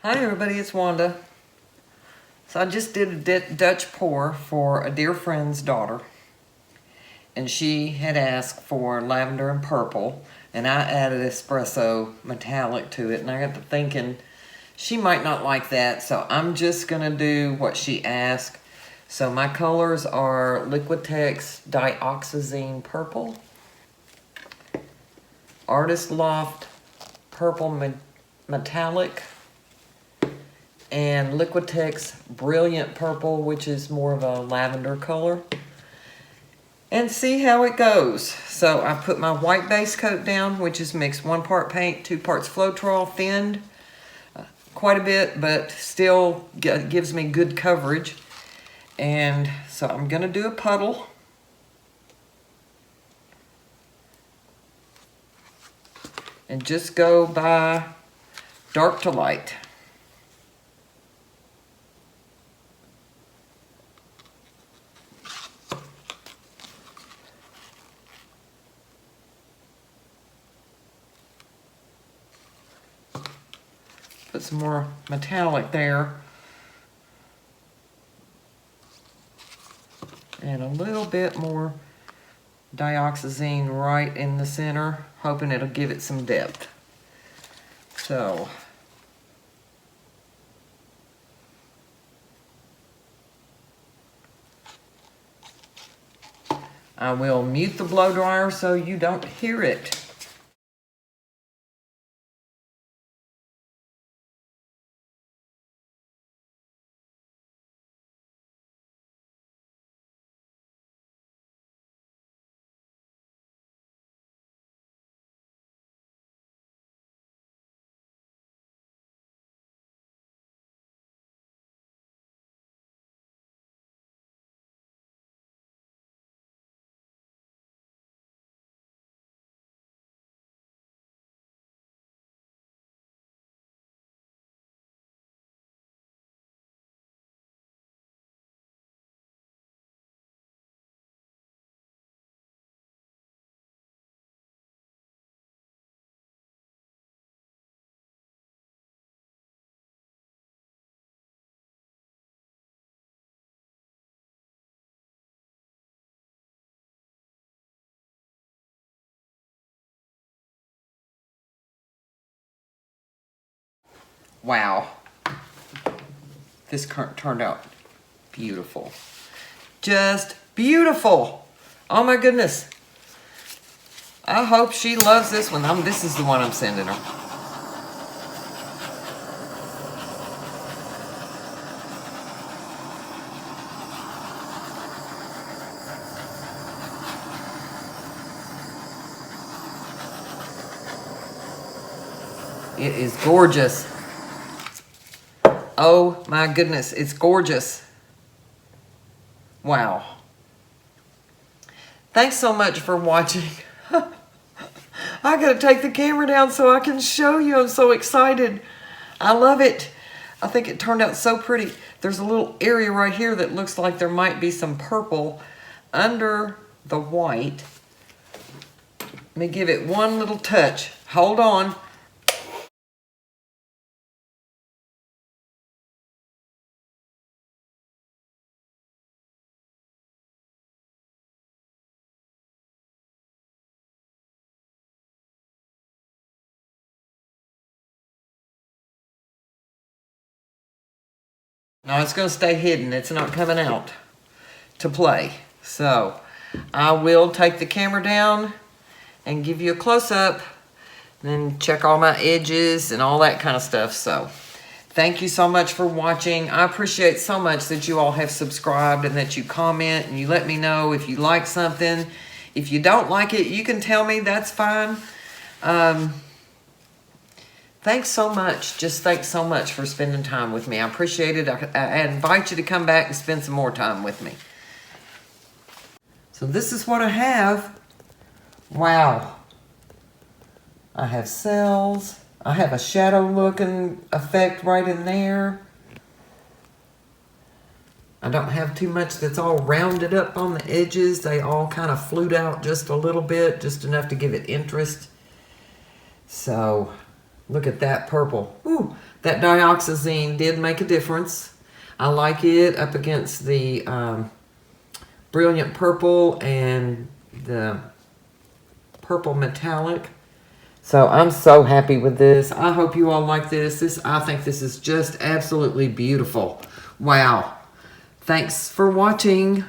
Hi everybody, it's Wanda. So I just did a Dutch pour for a dear friend's daughter. And she had asked for lavender and purple. And I added espresso metallic to it. And I got to thinking, she might not like that. So I'm just going to do what she asked. So my colors are Liquitex Dioxazine Purple, Artist Loft Purple Metallic, and Liquitex Brilliant Purple, which is more of a lavender color, and see how it goes. So I put my white base coat down, which is mixed 1 part paint, 2 parts Floetrol, thinned quite a bit, but still gives me good coverage. And so I'm gonna do a puddle. And just go by dark to light. Put some more metallic there. And a little bit more dioxazine right in the center, hoping it'll give it some depth. So, I will mute the blow dryer so you don't hear it. Wow, this turned out beautiful. Just beautiful. Oh my goodness. I hope she loves this one. This is the one I'm sending her. It is gorgeous. Oh my goodness, it's gorgeous. Wow. Thanks so much for watching. I gotta take the camera down so I can show you. I'm so excited. I love it. I think it turned out so pretty. There's a little area right here that looks like there might be some purple under the white. Let me give it one little touch. Hold on. No, it's going to stay hidden. It's not coming out to play. So I will take the camera down and give you a close-up, then check all my edges and all that kind of stuff. So thank you so much for watching. I appreciate so much that you all have subscribed and that you comment and you let me know if you like something. If you don't like it, you can tell me. That's fine. Thanks so much. Just thanks so much for spending time with me. I appreciate it. I invite you to come back and spend some more time with me. So this is what I have. Wow. I have cells. I have a shadow looking effect right in there. I don't have too much that's all rounded up on the edges. They all kind of flute out just a little bit, just enough to give it interest. So Look at that purple. Ooh, that dioxazine did make a difference. I like it up against the Brilliant Purple and the Purple Metallic. So I'm so happy with this. I hope you all like this. I think this is just absolutely beautiful. Wow. Thanks for watching.